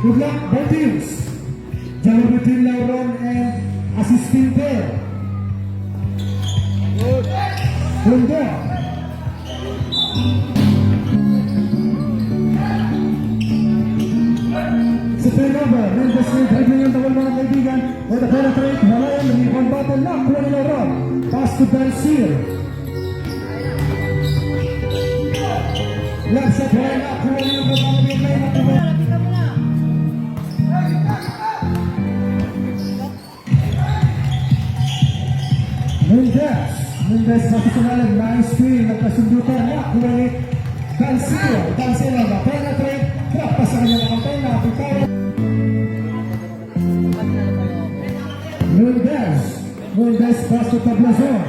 Good luck, both teams. Jump between Lauron and assistant there. Mundo. Sa turnover, Mendes may dribbling yung tawal mga kaibigan. O the penetrate, wala yan, lumipang battle na, kuha ni Lauron. Pass to Belsier. Left shot, wala na, kuha ni Lauron. Mendes masuk nice screen, nagkasundutan na, kuha ni Belsier. Belsier na penetrate, trapas sa kanyang antena, pitaw. Mendes pass to Tablazon.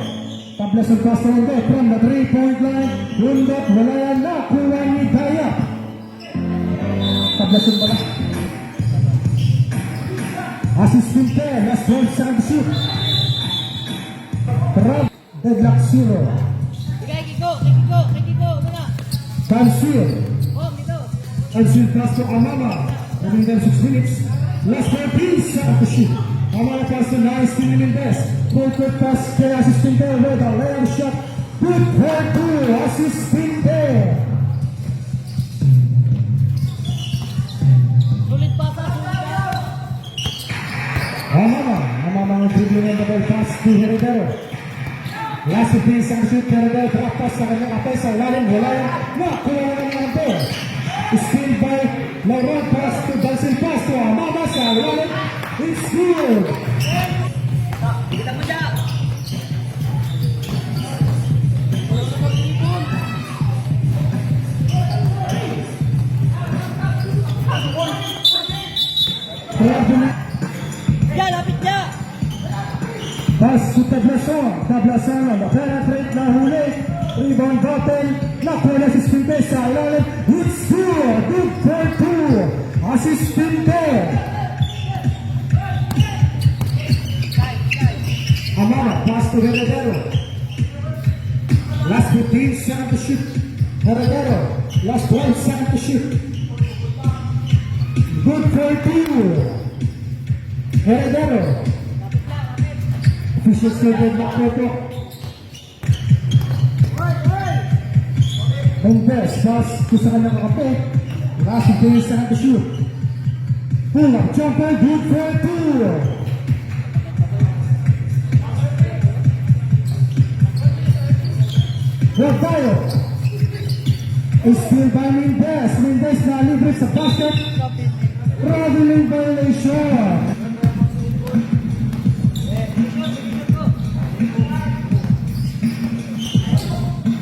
Tablazon pass to Rondo from the 3-point line. Rondo, wala yan na, kuha ni Dayap. Tablazon pala. Assistant there, last one second shoot. Trap, deadlock 0. Tansil. Tansil pass to Amama. Having them 6 minutes. Last 13 second to shoot. Amala pass to nice team in best. Good pass kay assistant there. Reda, layup shot. Good for 2. Assistant there. Amama ang dribbling and double pass to Heredero. Last 15 second shoot. Heredero drop pass sa kanyang atay sa ilalim. Wala yan. Nakuha na ng Amper. Steal by Lauron, pass to Belsier, pass to Amama sa ilalim. It's good. Kita mo dyan. Ya, lapit niya. Pass to Tablazon. Tablazon na penetrate na huli. Rebound button. Nakuha na si Spinte sa ilalim. It's good. Good for 2. Assistente. Amara, pass to Heredero. Last 15 seconds to shoot. Heredero. Last 12 seconds to shoot. Good for 2. Heredero. Official statement na photo. Mendes, pass to sa kanyang kape. Last 15 seconds to shoot. Pull up, jumper, good for 2. Rodayo. Still by Mendes. Mendes na libre sa basket. Traveling violation.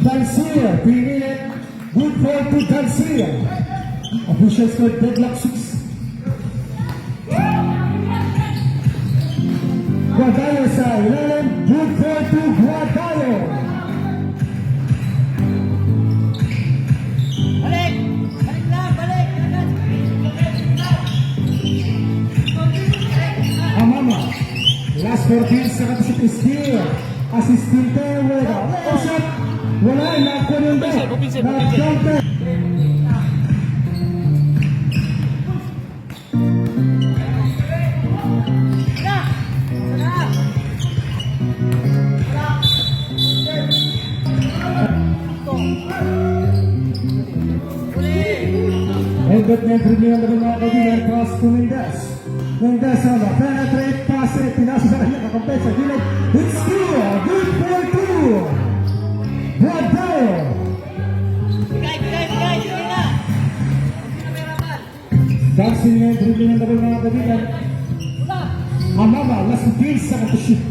Belsier, pinili. Good for 2 Belsier. Official score deadlock 6. Rodayo sa ilalim. Good for 2 Rodayo. Last 14 seconds to steal. Assistente Weda. Shot. Wala na ko rin ba? Na-counter. Hebat na premium ng mga kaibigan cross to Mendes. Mendes on the penetrate pass it. Pinasa sa kanya kakampi sa gilid. It's good. Good for 2. Rodayo. Bigay na. Dancing na dribbling ng mga kaibigan. Amama, last 15 seconds to shoot.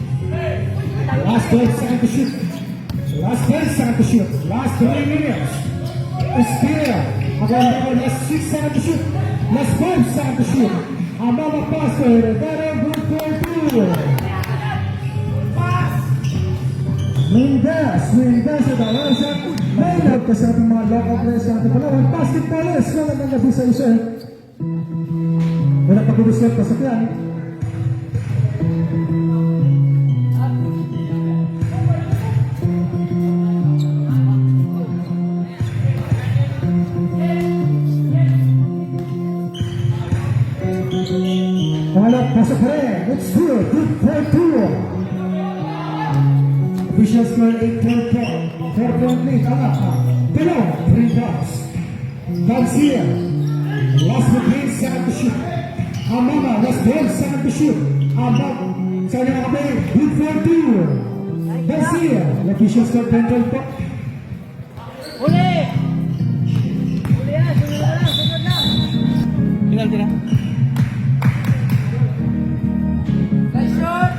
Last 12 seconds to shoot. Last 10 seconds to shoot. Last 3 minutes. Still. Again, last 6 seconds to shoot. Last 5 seconds to shoot. Amama pass to Heredero. Good for 2. Mendes at Alonso. May love ka sa ating mga local players sa ating Palawan. Basketballers. Magandang gabi sa isa. Wala pag-ubuslat pa sa piyan. It's good. Good for two. Official score 8-4. 4-point lead. Below 3 dots. Garcia. Last with second to shoot. Amama was there second to shoot. Abang sa kanya kami. Good for two. Garcia. Official score 10-12. Huli! Huli yan, sunod lang. Penalty na. Nice shot!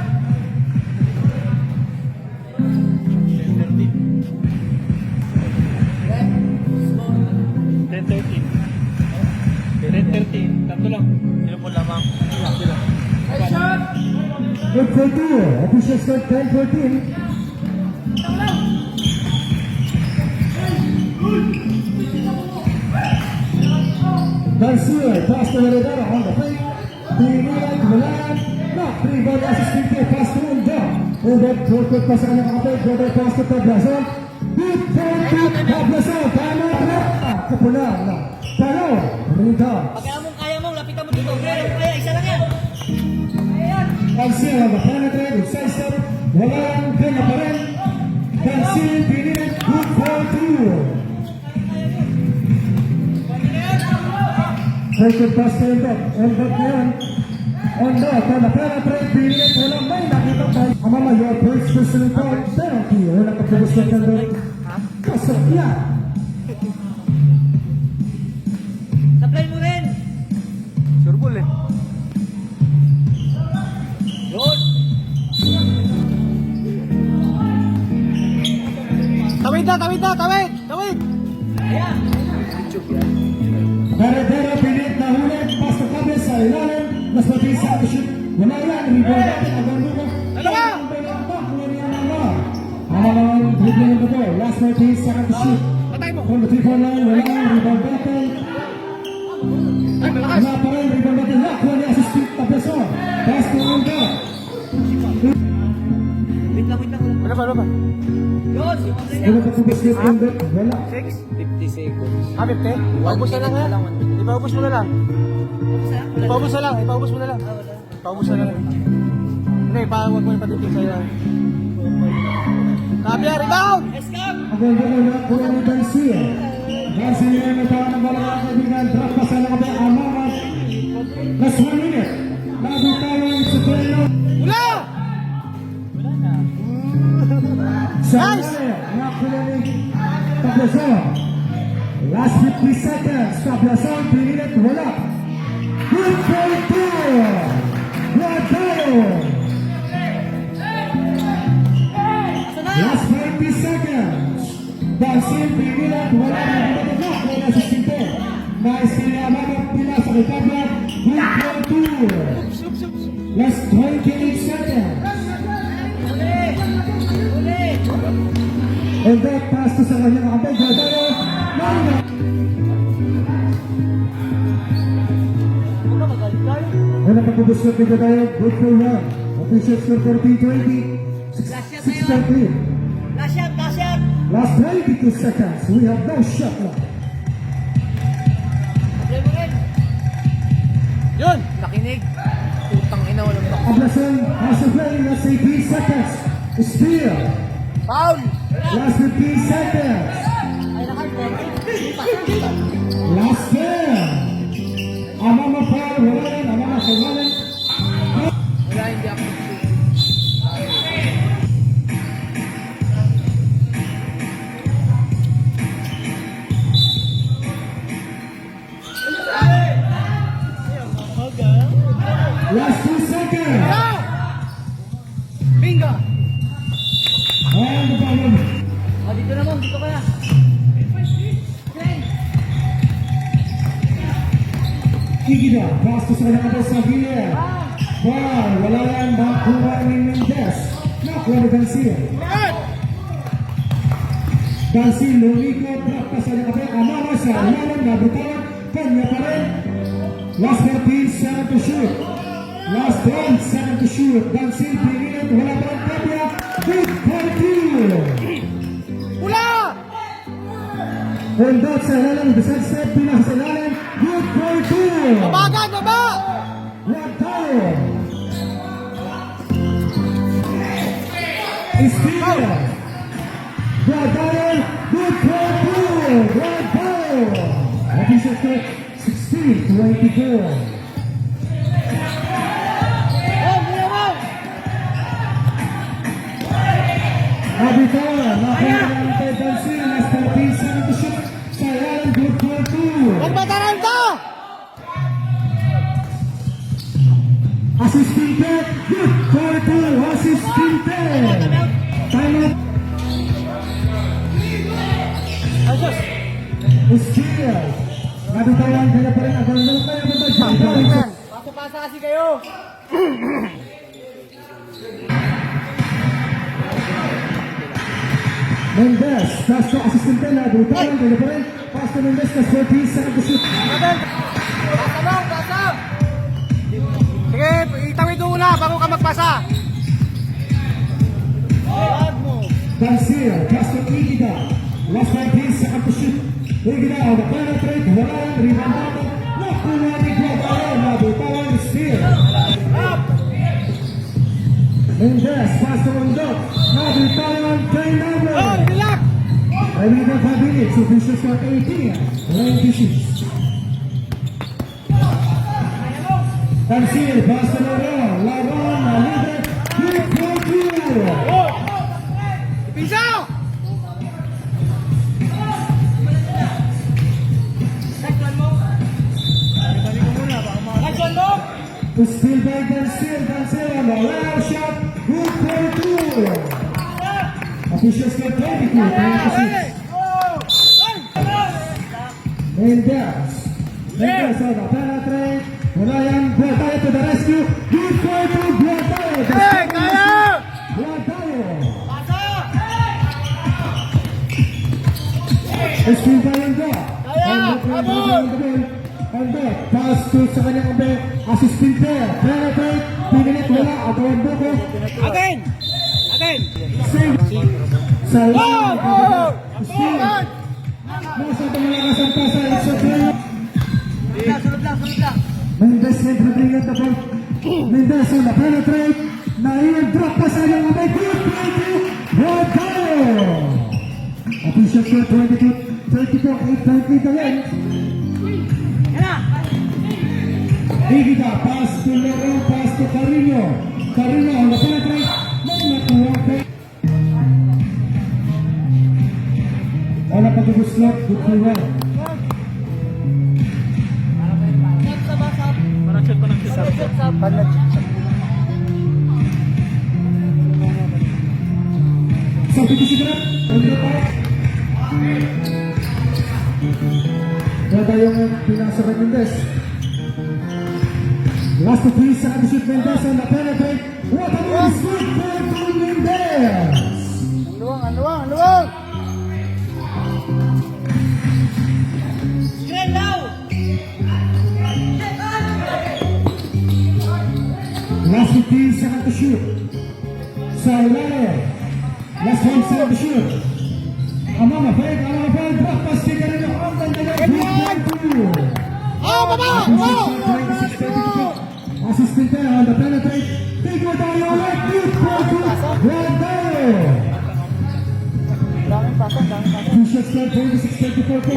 10-13. Tatlo lang. Sino po lamang? Sila. Nice shot! Good for two. Official score 10-14. Garcia pass to Heredero on the plate. Pinilan, Milan. Not 3 ball assistant to pass to Undo. Undo, four-quick pass sa kanyang kapatid. Undo pass to Tablason. Good for two. Tablason. Tama na. Kapunan na. Talo. Rita. Kaya mong, lapitan mo dito. Pero kaya, isa lang yan. Ayan. Garcia on the penetrate with side step. Wala lang. Kaya pa rin. Garcia, pinilan. Good for two. Second pass to Undo. Undo na yan. Undo. Kaya penetrate. Pinilan. Walang may nakita tayo. Amama, your first personal foul. Penalty. Walang pagkabos na Undo. Kasok yan. Supply mo rin. Sure ball eh. Yun. Tawid na, tawid na, tawid! Tawid! Ayan. Heredero pilit na hulit. Pass to Cabe sa ilalim. Mas mabilis sa shoot. Wala yan. Rebound natin. Agarnuga. Dalawa! Ang dribbling ng ball. Last 30 second to shoot. Patay mo! From the 3-4 line. Wala yan. Rebound natin. Ay, malakas! Wala pa rin. Rebound natin. Nakuha ni assistant Tablason. Pass to Undo. Wait lang. Ano ba? Yun. Ano pa kubos ni Undo? Wala. 50 seconds. Ah, 50? Paubos na lang ha? Ipaubos mo na lang. Ipaubos na lang. Ipaubos mo na lang. Ipaubos na lang. Hindi, huwag mo ipatitin sa'yo. Kabia, rebound! Escape! Ang ganda ko na kuha ni Garcia. Garcia yung nagtawa ng bala ng kaibigan. Drop pa sa nakabi. Amama. Last 1 minute. Nabitawan sa Torino. Wala! Nice! Nakuha ni Tablason. Last 50 seconds. Tablason, pinilit, wala. Good for two! Guadalo! Last 20 seconds. Garcia, pinilit, wala. Nakuha na sa sinte. Nice kini Amama, pinasa kay Tabla. Good for two! Last 28 seconds. Huli! And that pass to sa kanyang kapag Guadalo. Marina. Ano magaling tayo? Wala pagkubos na tigil tayo. Good for one. Official score 14-20. 6-13. Last shot! Last 22 seconds. We have no shot left. Supply mo rin. Yun! Nakinig. Putang ina, walang bak. Ablason has to play. Last 18 seconds. Steal. Foul! Last 15 seconds. Ay, nakal. Last 10. Amama foul. Wala yan. Amama sa wala. Wala, hindi ako. Last 2 seconds. Bingo! And the ball. Dito naman, dito ka na. Kikida. Pass to sa kanyang kapag sa gilid. Wow. Wala yan. Nakuha ni Mendez. Nakuha ni Garcia. Garcia lumiko. Drop pa sa kanyang kapag. Amama sa ilalim. Nabitawan. Kanya pa rin. Last 14 second to shoot. Last 10 second to shoot. Garcia pinilit. Wala pa rin Tapia. Good for two. Wala! Hold out sa ilalim. Beside step. Pinasa sa ilalim. Good for two. Babagan, baba! Guadalo. Guadalajara, good for two. Guadalajara. Official score 16-24. Abitawan, nakuha ng Tansil, last 13 seconds to shoot. Sayaran, good for two. Magbataranta! Assist Quintet, good for two. Assist Quintet. Time out. Ayos! Skill. Nabitawan, kaya pa rin. Agad na kaya ba tayo? Pasa-pasa kasi kayo! Mendez, Castro, assistant na. Nabitawan, kaya pa rin. Pass to Mendez, last 14 seconds to shoot. Kapatid! Pasa lang! Pasa! Sige, itawid mo muna bago ka magpasa! Tansil, Castro, Igida. Last 15 seconds to shoot. Igida, on the penetrate, wala, rebound, nakuha ni Guadalajara, nabitawan, steal. Mendez, pass to Rondo, nabitawan, kay number. Relax! I need 5 minutes, official score 18, 96. Tansil, pass to Laron, libre, good for two. Pisa! Still by Tansil on the last shot, good for two. Official score 22, 26. Mendez on the penetrate, Ryan Guadalajara to the rescue, good for two, Guadalajara. Hey, kaya! Still by Endo. Kaya! Endo, pass to sa kanyang kabe, assistant there, penetrate, pinilit, wala, atawan buko, Again! Again! save, sa Oh! Oh! Steve, nasa ito malakas ang pasa, it's a play. Sunod lang. Mendez entering at the ball. Mendez on the penetrate. Naiyan drop pa sa kanyang kabe, good play to Guadalajara. Official score 22-34, 8-point lead again. Igida, pass to Lero, pass to Carino. Carino on the penetrate. Nakuha pa. Wala pa to slot, good for one. Substitution na. Under pa. Wala yung pinasa kay Mendez. Last 3 seconds to shoot Mendez on the penetrate. What a miss, good for Mendez. Luwang! Straight down. Last 15 seconds to shoot. Saulare. Last 1 second to shoot. Amama Fred, drop pass to Carino. On the net, good for two. Oh, baba! Assistant there on the penetrate. Big Guadalajara, right, good for two. Guadalajara. Official score 26-24 po.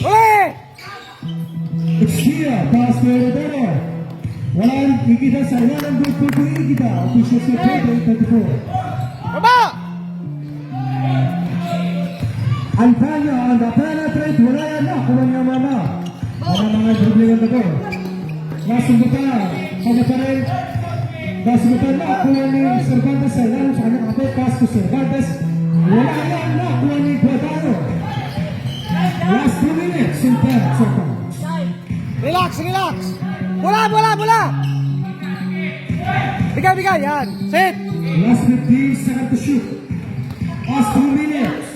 Uy! It's here, pass to Rodero. Walang Igida sa walang good for two Igida. Official score 28-24. Baba! Antonio on the penetrate. Wala yan na. Kuha niya mama. Mga dribbling ang dago. Nasubutan. Kaya pa rin. Nasubutan na. Kuha ni Cervantes sa ilan sa kanyang kapit. Pass to Cervantes. Wala yan na. Kuha ni Guadalajara. Last 2 minutes in 10 seconds. Relax! Bola! Bigay! Yan! Sit! Last 15 seconds to shoot. Last 2 minutes.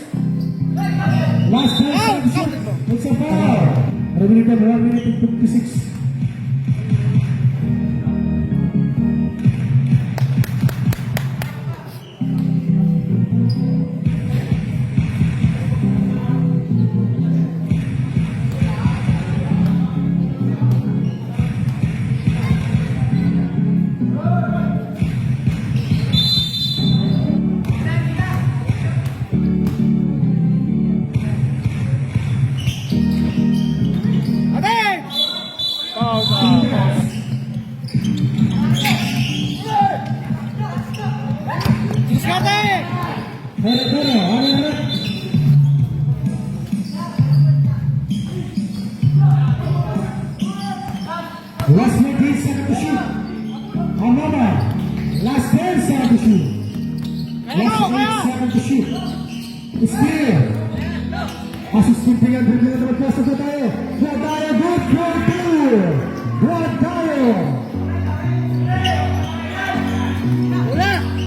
Last 10 seconds to shoot. It's a foul. 1 minute and 56. Heredero, ano? Last 19 seconds to shoot. Amama, last 10 seconds to shoot. Last 8 seconds to shoot. Still. Assistant dengan dribbling yang terlepas untuk tayo. Buat tayo, good for two. Buat tayo. Wala!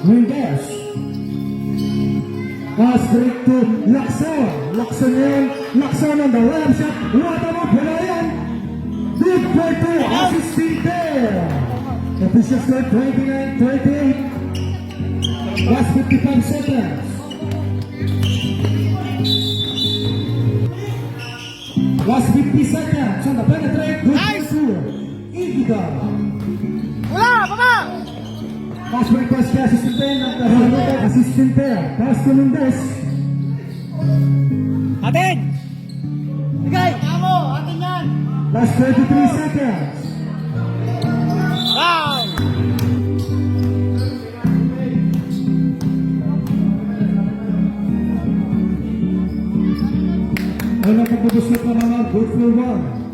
Mendez. Pass break to Lacson. Lacson yun. Lacson on the layup shot. What about Pelayan? Good for two. Assistant there. Official score 29-38. Last 55 seconds. Last 50 seconds. On the penetrate. Good for two. Igida. Wala! Baba! Pass request kay assistant pair. Nagkahalutan assistant pair. Pass to Mendez. Atin! Bigay! Amo! Atin yan! Last 33 seconds. Wow! Ay napagpapusot na mga good for one.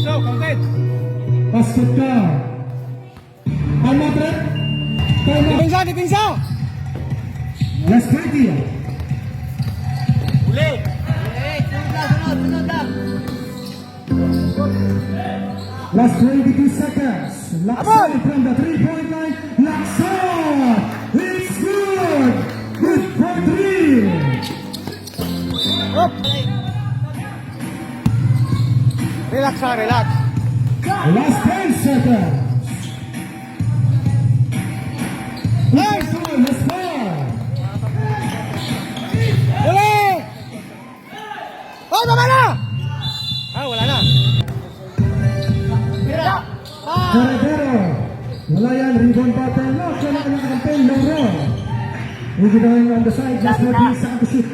So, counted. Basket ka. Time out, Red. Time out. Depensa, depensa! Last 20. Uli! Sunod lang! Last 22 seconds. Abol! Lakson from the 3-point line. Lakson! It's good! Good for three. Up! Relax ha, relax. Last 10 seconds. Nice! Let's go. Uli! Oh, baba na! Ah, wala na. Heredero. Wala yan. Rebound battle. No, kaya na campaign. Long run. We're going on the side. Last 14 seconds to shoot.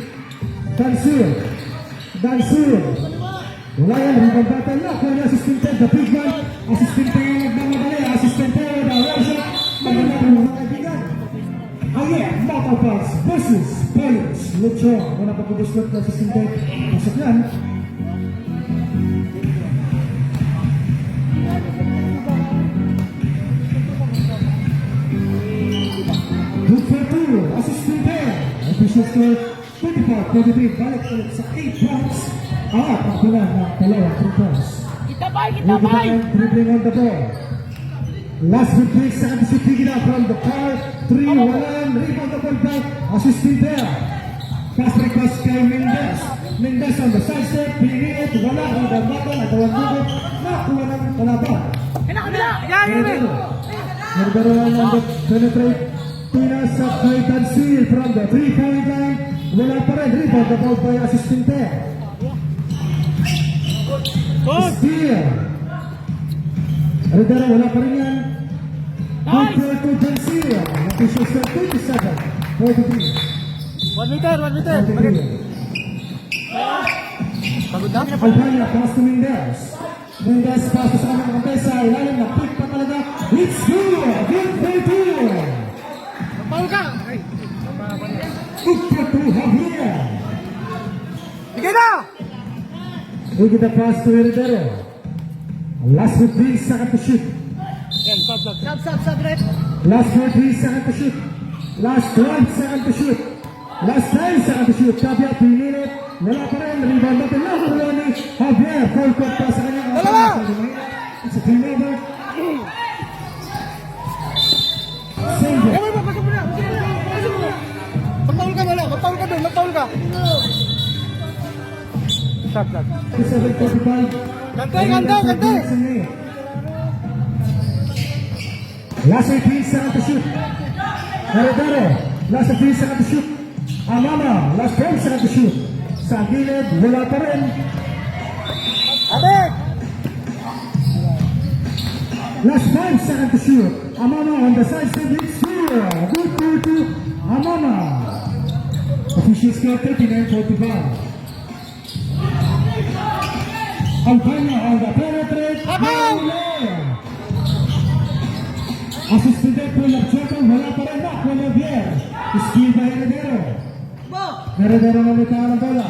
Dansil. Dansil. Wala yan. Rebound battle. No, kaya na assistant pair. The big man. Assistant pair yung nagmamadali. Assistant pair. The roll shot. Maganda po mga kaibigan. Ayan. Matapas versus Pellets. Lechon. Wala pa pag-gusto na assistant pair. Pasok yan. Good for two. Assistant pair. Official score 25-23. Balik ulit sa 8 points. Pagkulan ng dalawang 3 points. Itabay! Dribbling on the ball. Last 15 seconds to pick it up from the far. 3, walang rebound the ball back. Assistant pair. Pass request kay Mendez. Mendez on the side step. Piniit. Wala. Ang bata. Nagawang dugo. Nakuha ng kalaban. Heredero. Heredero on the penetrate. Pinasap kay Dansil from the 3-point line. Wala pa rin. Rebound the ball by assistant pair. Steal. Heredero, wala pa rin yan. Good for to Dansil. Official score 27-43. 1 meter, 1 meter. 43. Pagod na? Albania, pass to Mendez. Mendez, pass to sa kanyang kampesa. Ilalim na pick pa talaga. It's good! Good for two! Paul ka! Ay! Good for two, Javier. Sige na! We get the pass to Heredero. Last 15 seconds to shoot. Yan, sub. Sub, rep! Last 14 seconds to shoot. Last 12 seconds to shoot. Last 10 seconds to shoot. Javier, pinilit. Wala pa rin. Rebound natin. Nakuha ni Javier. Full court pa sa kanyang Dalawa! It's a turnover. Save it. Pasok mo na! Magpaul ka wala! Magpaul ka doon! Magpaul ka! Sub. 27-45. Gante! Last 18 seconds to shoot. Heredero. Last 15 seconds to shoot. Amama. Last 10 seconds to shoot. Sa gilid. Wala pa rin. Atik! Last 5 seconds to shoot. Amama on the side step hits zero. Good goal to Amama. Official score 39-45. Alpana on the penetrate. Assisted pull up second. Wala pa rin na. Javier. Skill by Heredero. Heredero na litaw ng bola.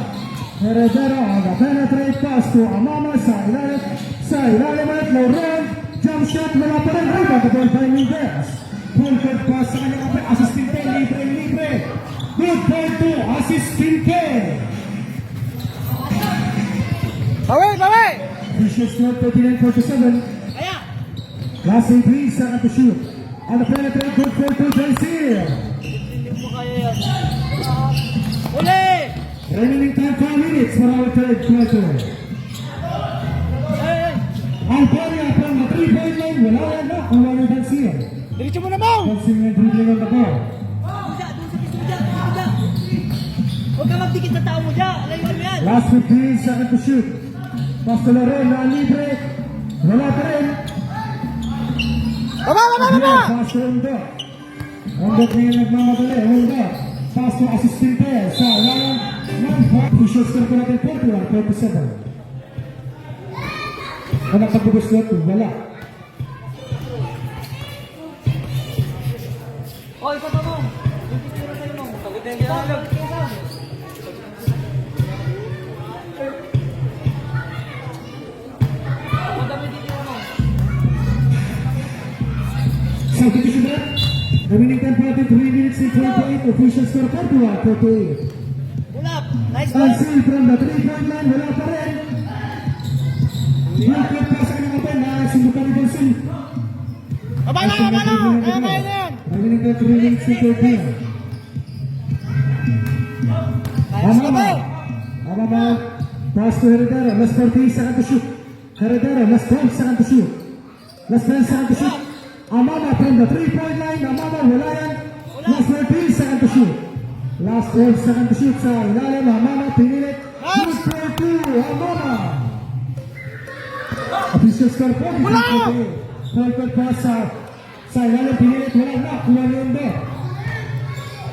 Heredero on the penetrate pass to Amama sa ilalim. Sa ilalim at Lauren. Jump shot. Wala pa rin. Rebound the ball by Mendez. Full court pass sa kanyang kapit. Asistente. Libre. Good point to Asistente. Bawi! Official score 39-47. Kaya! Last 3 seconds to shoot. On the penetrate, good for to Delcir. Hindi mo kaya yan. Uli! Remaining time 5 minutes for our third quarter. Hey! Alpania from the 3-point line. Wala yan na. Ang wala ng Delcir. Diretso mo na mo! Delcir and dribbling on the ball. Muda, doon sa piso, muda. Huwag ka magdikit sa tao mo dyan. Layuan mo yan. Last 15 seconds to shoot. Pass to Loren na libre. Wala pa rin. Baba! Pass to Undo. Undo ngayon nagmamadali. Undo. Pass to Asistente. Sa lalang ng official score ko natin 41-47. Ang nakapagubos na ito, wala. O, ipata mo. Yung titira sa'yo mo. Sagot na yung ginagalag. Madami titira mo. Substitution na. Remaining time natin 3 minutes and 28. Official score 41-48. Ulap! Nice ball! Tansil from the 3-point line. Wala pa rin. Yung club pass ka naman na sindukan ni Tansil. Baba na! Kaya na yan! Remaining time 3 minutes and 28. Amama. Pass to Heredero. Last 14 seconds to shoot. Heredero. Last 12 seconds to shoot. Last 10 seconds to shoot. Amama from the 3-point line. Amama wala yan. Last 13 seconds to shoot. Last 12 seconds to shoot sa ilalim. Amama pinilit. Shoot for 2. Amama. Official score 40-48. Full court pass sa ilalim pinilit. Wala na. Kuha ni Undo.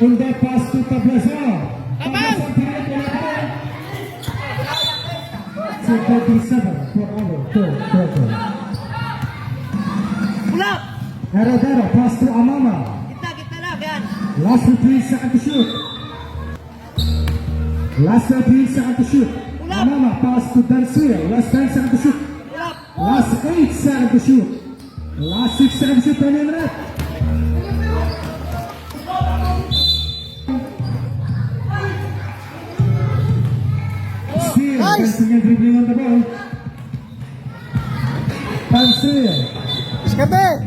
Undo pass to Tablason. Tablason pinilit. Wala pa rin. 47 for our third quarter. Ulap! Heredero, pass to Amama. Gitna lang, yan. Last 15 seconds to shoot. Last 13 seconds to shoot. Amama, pass to Darcia. Last 10 seconds to shoot. Ulap! Last 8 seconds to shoot. Last 6 seconds to shoot. 20 minutes. Steal. Dancing and dribbling on the ball. Tansil. Iskate!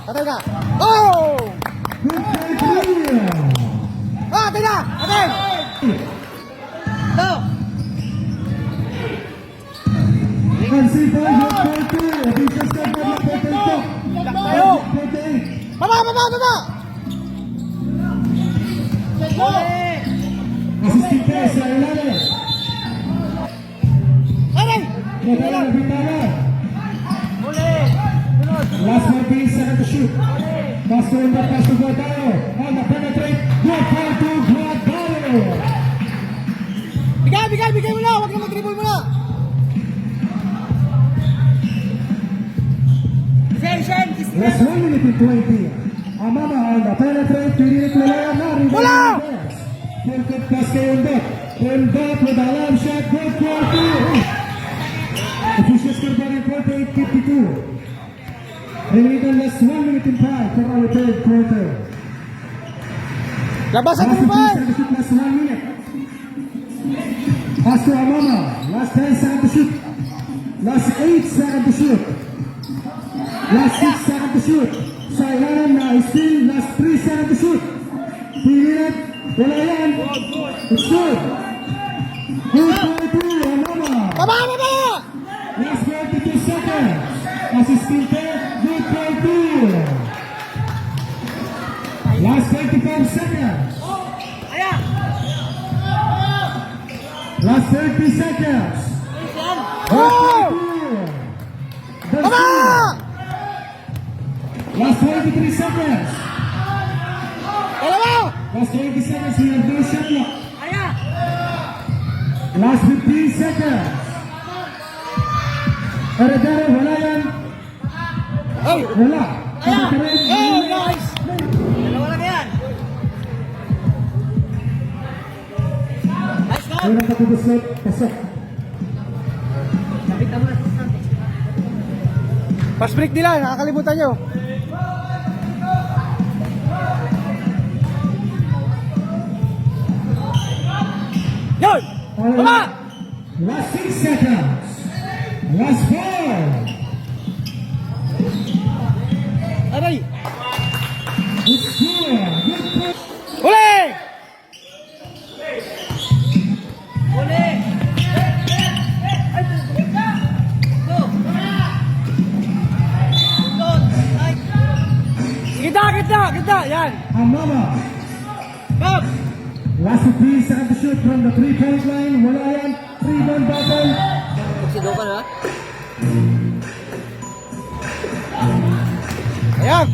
Atay ka! Oh! Good play clear. Atay na! Atay! Go! Tansil for good play clear. Official score for the 48. Tayo! 48. Baba! Uli! Asistente sa ilalim. Atay! Nadala na bintana. Uli! Sunod! Last 14 seconds to shoot. Pass to Undo, pass to Guadaro. On the penetrate. Good ball to Guadaro. Bigay mo na! Huwag na mag-dribble mo na! Shen! Last 1 minute and 20. Amama on the penetrate. Pinilit wala na. Wala! Full court pass kay Undo. Undo with a long shot. Good for 2. Official score by 48-52. Remaining last 1 minute and 5 for our third quarter. Labasan Last mo ba? 15 seconds to shoot, last 1 minute. Pass to Amama. Last 10 seconds to shoot. Last 8 seconds to shoot. Last 6 seconds to shoot. Sa ilalim na still last 3 seconds to shoot. Pilit. Wala yan. It's good. Good for 2. Amama. Baba! Last 42 seconds. Asistente. Good for 2. Last 25 seconds. Aya! Last 30 seconds. Ayos yan! Oh! Tama! Last 23 seconds. Dalawa! Last 20 seconds here. First shot clock. Aya! Last 15 seconds. Heredero, wala yan. Ay! Wala. Aya! Kapatid, Oh, nice! Dalawa lang yan. Nice go! Unang kapubusot, pasok. Kapit ka muna. Pass break nila, nakakalimutan nyo. Yun! Tama! Last 6 seconds. Last 4. Aray! Good score. Good push. Uli! Uli! Ay, go! Go! Ay! Gitna, gitna, gitna! Yan! Amama. Go! Last 15 seconds to shoot from the 3-point line. Wala yan. 3-point battle. Magsigaw ka na? Ayan!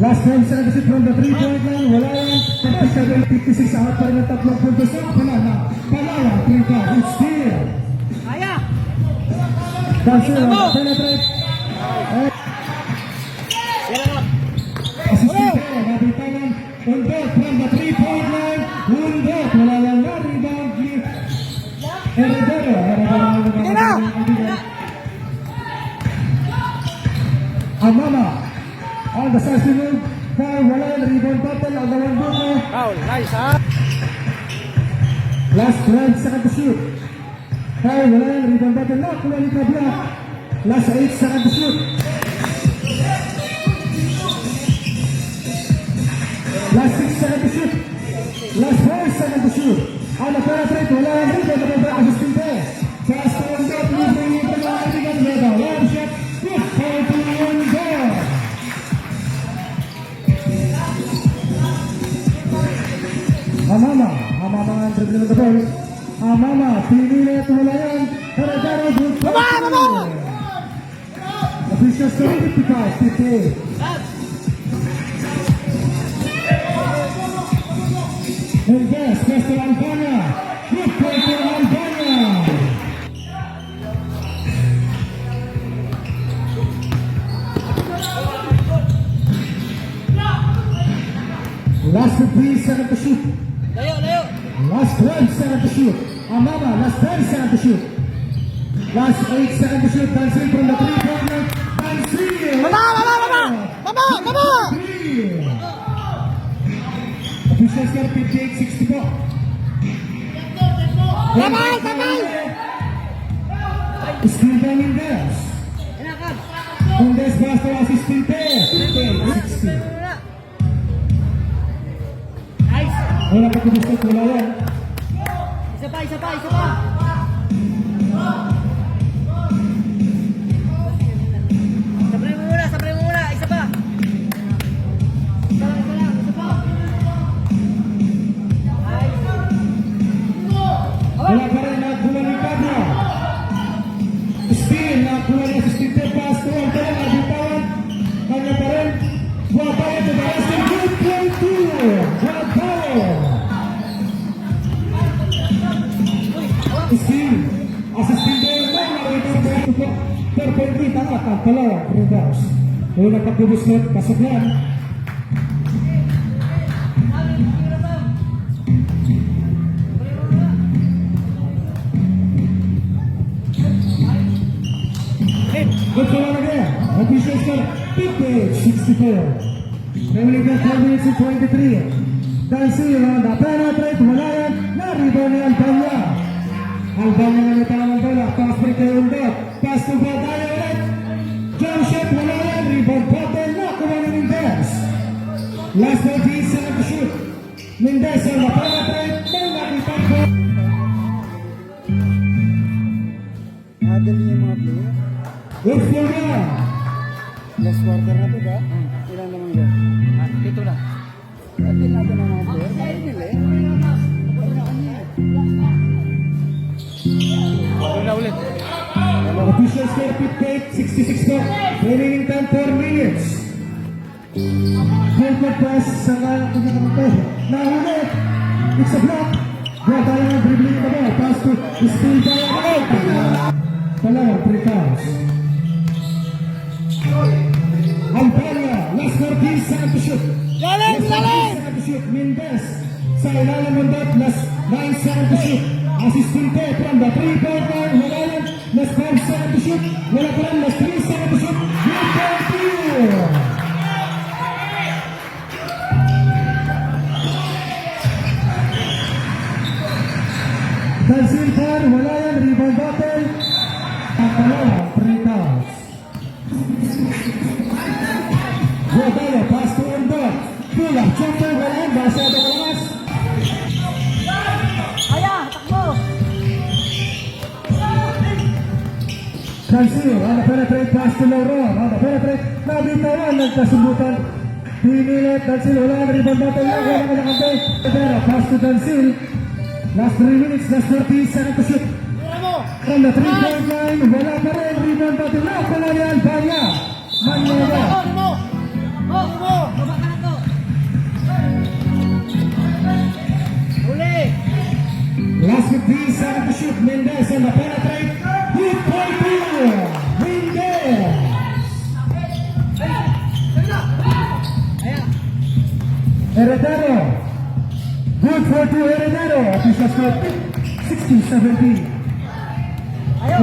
Last 10 seconds to shoot from the 3-point line. Wala yan. 57-56 out pa rin ang tatlong puntos. Palala. Palala. 3-point. Good steal. Aya! Cancel. Tama. Penetrate. Yan lang. Assistant player. Nabitangan. Undot from the 3-point line. Undot. Wala yan na. Rebound. Heredero. Sige na! Amama. On the side to move. Foul. Wala yan. Rebound battle. Ang dalawang buko. Foul, nice ha? Last 12 seconds to shoot. Foul. Wala yan. Rebound battle. Nakuha ni Kabla. Last 8 seconds to shoot. Last 6 seconds to shoot. Last 4 seconds to shoot. On the penetrate. Wala yan. Rebound battle. Assistant player. Fast to Undot. Moving into the American level. One shot. Good foul to Undot. Amama ang dribbling of the ball. Amama, pinilit wala yan. Heredero, good foul. Baba! Official score 55, 58. Mendes, pass to Albania. Good play for Albania. Last 15 seconds to shoot. Layo, layo! Last 12 seconds to shoot. Amama, last 10 seconds to shoot. Last 8 seconds to shoot. Dancing from the 3-point line. Dancing. Baba, baba, baba! Baba, baba! Official score 58-64. Tabay, tabay! Skill by Mendes. Inakab! Mendes pass to assistant player. 58-60. Muna! Nice! Wala pa kumusot, wala yan. Isa pa, isa pa, isa pa! Sabay mo muna, isa pa! Isa lang, isa pa! Nice! Wala pa rin nagkuha ni Pablo. Steal, nagkuha ni assistant player. Pass to Albania. Nabitawan. Kanya pa rin. Wala pa rin to the basket. Good play to Albania. Steal. Assistant player na. Nakita pa ito po. Perfectly, tama. Pagkalawa. Rebounds. Kung nagpagbubuslot, pasok yan. Good for one again. Official score 58-64. Remaining 12 minutes and 23. Dancing around the penetrate. Wala yan. Na-rebound ni Albania. Albania na nitang ang bola. Pass break kay Undot. Pass to Badaya ulit. Jump shot. Wala yan. Rebound bottle. Nakuha ni Mendes. Last 14 seconds to shoot. Mendes on the penetrate. May nakita ko. Nadali yung mga player. Good for one. Last quarter na ito ba? Ilan naman yun? Dito na. Dati natin ang mga player. Kaya nila eh. Doon na ulit. Official score 58-66 po. Remaining time 4 minutes. Forward pass sa kanya-kampo. Nahuli. It's a block. Block tayo ng dribbling na ball. Pass to Steel Diamond. Dalawa, 3 fouls. Alpania, last 14 seconds to shoot. Galing, Last 14 galing! seconds to shoot. Mendez sa ilalim ng dot, last 9 seconds to shoot. Asistente from the 3-point line. Wala yan. Last 5 seconds to shoot. Wala pa lang. Last 3 seconds to shoot. Good for two. Tansil Khan, wala yan. Rebound battle. Ang dalawa, 3 fouls. Rodeo, pass to Undor. Pull up, jumper, wala yan. Masyado malakas. Aya, takbo! Tansil, on the penetrate pass to Lauron. On the penetrate, nabitawan. Nagkasundutan. Pinilit, Tansil, wala yan. Rebound battle lang. Wala ka nakantay. Rodeo, pass to Tansil. Last 3 minutes, last 30 seconds to shoot. From the 3-point line, wala pa rin. Rebound battle lang. Wala ni Alpania. Manyaga. Baba ka na to! Uli! Last 15 seconds to shoot. Mendez on the penetrate. Good point here. Mendez. Aya! Heredero. Good for two, Heredero. Official score 60-17. Ayaw!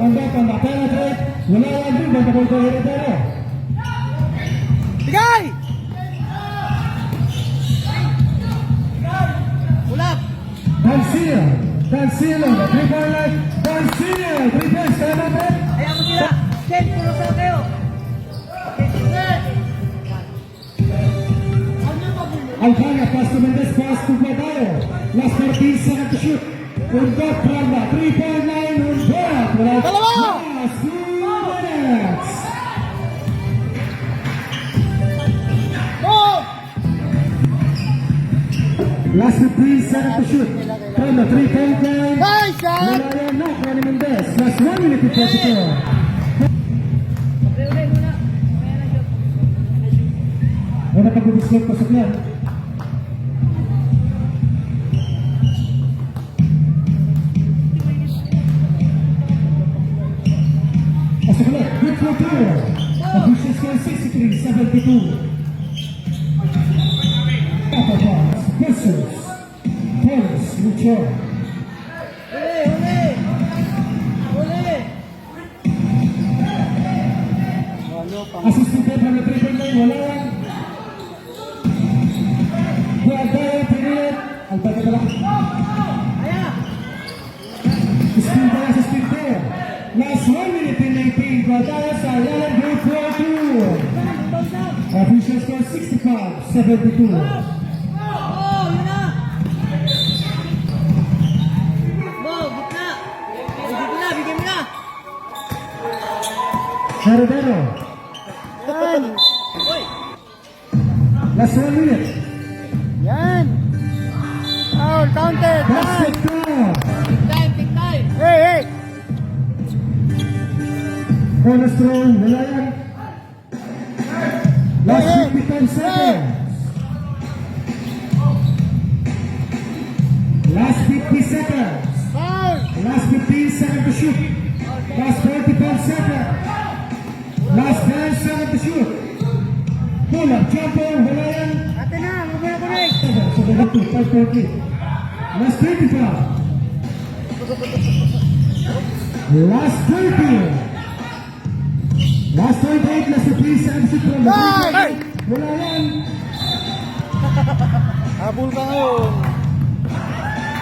On the penetrate. Wala yan din. Magkabal ko Heredero. Bigay! Ulap! Dancil on the 3-point line. Dancil. 3 points. Kaya ba, Brett? Ayaw mo sila! Jen, puro sa kayo! Alpania pass to Mendez. Pass to Guadallo. Last 14 seconds to shoot. Undot from the 3-point line. Undot. Dalawa! Last 2 minutes. Last 15 seconds to shoot. From the 3-point line. Nice shot! Wala yan na. Ronnie Mendez. Last 1 minute to 44. Uli muna! Mamaya na shoot. Wala pag-dislog pasok yan. Pasok ulit. Good for two. Official score 63-72. Papa Box versus Paris Lucho. Uli! Assistant from the 3-point line. Wala yan. Guadallo, pinilit. Alpanya na lang. Aya! Spin by assistant there. Last 1 minute and 19. Guadallo sa Yalan Group 4-2. Official score 65-72. Oh, yun na! Bo, gitna! Bigyan mo na, bigyan mo na! Heredero. Uy! Last 1 minute. Yan! Foul, counted! Basket count. Take time! Hey, hey! Cornerstone, wala yan. Last 55 seconds. Last 50 seconds. Foul! Last 15 seconds to shoot. Last 45 seconds. Last 10 seconds to shoot. Pull up, jumper, wala yan. Ate na, huwag mo na kunig! So they got to 5-40. Last 25. Last 30. Last 28, last 3 seconds shoot from the Hey! wala yan. Habol ka ngayon!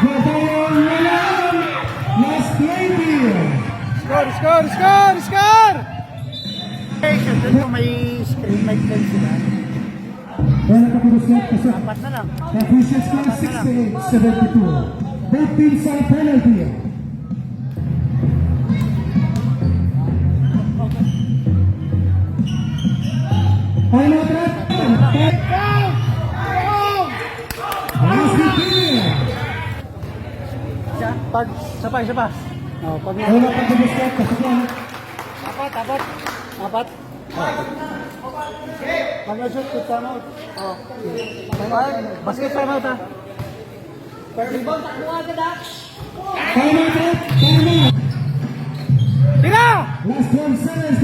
Guadallo, wala yan. Last 20. Score, score, score, score! Hey, doon po may screen light lang sila. Wala ka pag-usap kasi. Apat na lang. Official score 68-72. Both teams are penalty. Final threat. Last 15. Isa pa. Oh, pag Ay, wala pang dubuskat. Kasukan. Apat. Pag na-shoot, put time out. Oh. Time out. Basket time out ha. Rebound, takbo agad ha. Time out, ref. Time out. Tira! Last 12 seconds.